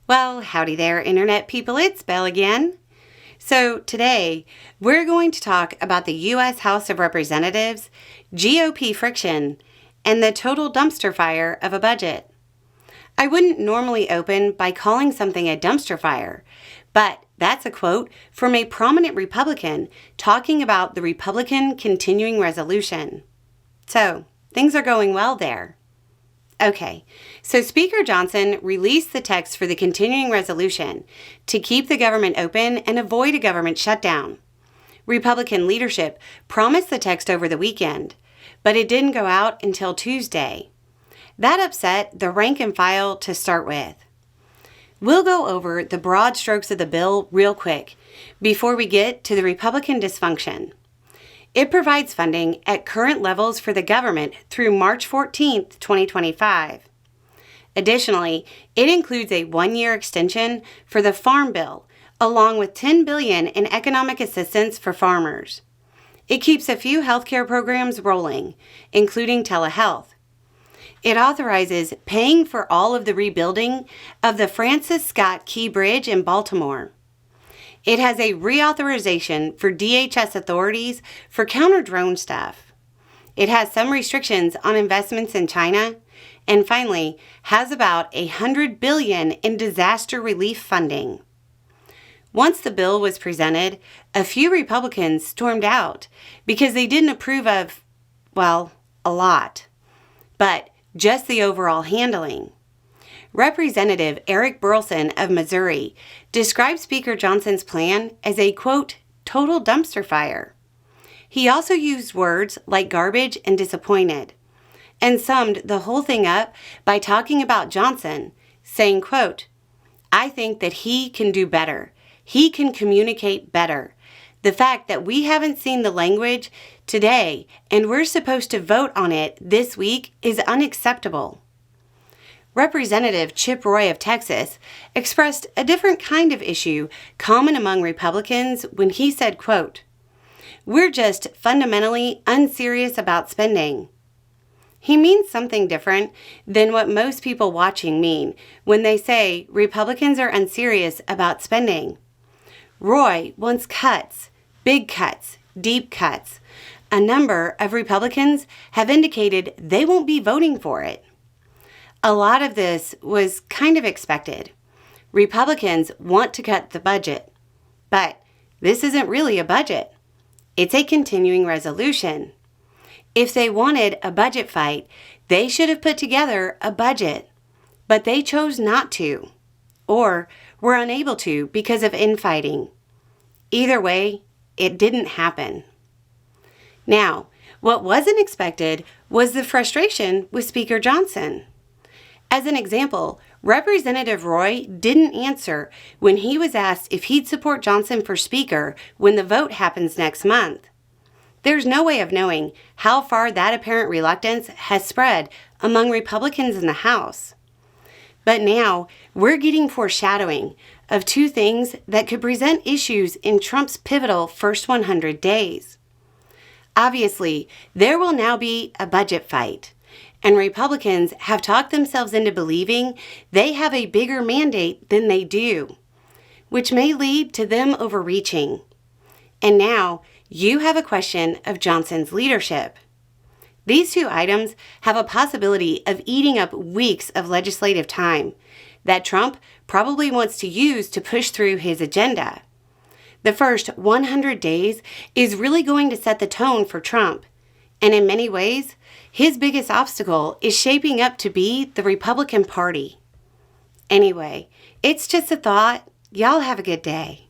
Well, howdy there, Internet people. It's Belle again. So today, we're going to talk about the U.S. House of Representatives, GOP friction, and the total dumpster fire of a budget. I wouldn't normally open by calling something a dumpster fire, but that's a quote from a prominent Republican talking about the Republican continuing resolution. So, things are going well there. Okay, so Speaker Johnson released the text for the continuing resolution to keep the government open and avoid a government shutdown. Republican leadership promised the text over the weekend, but it didn't go out until Tuesday. That upset the rank and file to start with. We'll go over the broad strokes of the bill real quick before we get to the Republican dysfunction. It provides funding at current levels for the government through March 14th, 2025. Additionally, it includes a one-year extension for the Farm Bill, along with $10 billion in economic assistance for farmers. It keeps a few healthcare programs rolling, including telehealth. It authorizes paying for all of the rebuilding of the Francis Scott Key Bridge in Baltimore. It has a reauthorization for DHS authorities for counter-drone stuff. It has some restrictions on investments in China. And finally, has about $100 billion in disaster relief funding. Once the bill was presented, a few Republicans stormed out because they didn't approve of, well, a lot, but just the overall handling. Representative Eric Burlson of Missouri described Speaker Johnson's plan as a, quote, total dumpster fire. He also used words like garbage and disappointed, and summed the whole thing up by talking about Johnson, saying, quote, I think that he can do better. He can communicate better. The fact that we haven't seen the language today and we're supposed to vote on it this week is unacceptable. Representative Chip Roy of Texas expressed a different kind of issue common among Republicans when he said, quote, we're just fundamentally unserious about spending. He means something different than what most people watching mean when they say Republicans are unserious about spending. Roy wants cuts, big cuts, deep cuts. A number of Republicans have indicated they won't be voting for it. A lot of this was kind of expected. Republicans want to cut the budget, but this isn't really a budget. It's a continuing resolution. If they wanted a budget fight, they should have put together a budget, but they chose not to, or were unable to because of infighting. Either way, it didn't happen. Now, what wasn't expected was the frustration with Speaker Johnson. As an example, Representative Roy didn't answer when he was asked if he'd support Johnson for Speaker when the vote happens next month. There's no way of knowing how far that apparent reluctance has spread among Republicans in the House. But now, we're getting foreshadowing of two things that could present issues in Trump's pivotal first 100 days. Obviously, there will now be a budget fight. And Republicans have talked themselves into believing they have a bigger mandate than they do, which may lead to them overreaching. And now you have a question of Johnson's leadership. These two items have a possibility of eating up weeks of legislative time that Trump probably wants to use to push through his agenda. The first 100 days is really going to set the tone for Trump. And in many ways, his biggest obstacle is shaping up to be the Republican Party. Anyway, it's just a thought. Y'all have a good day.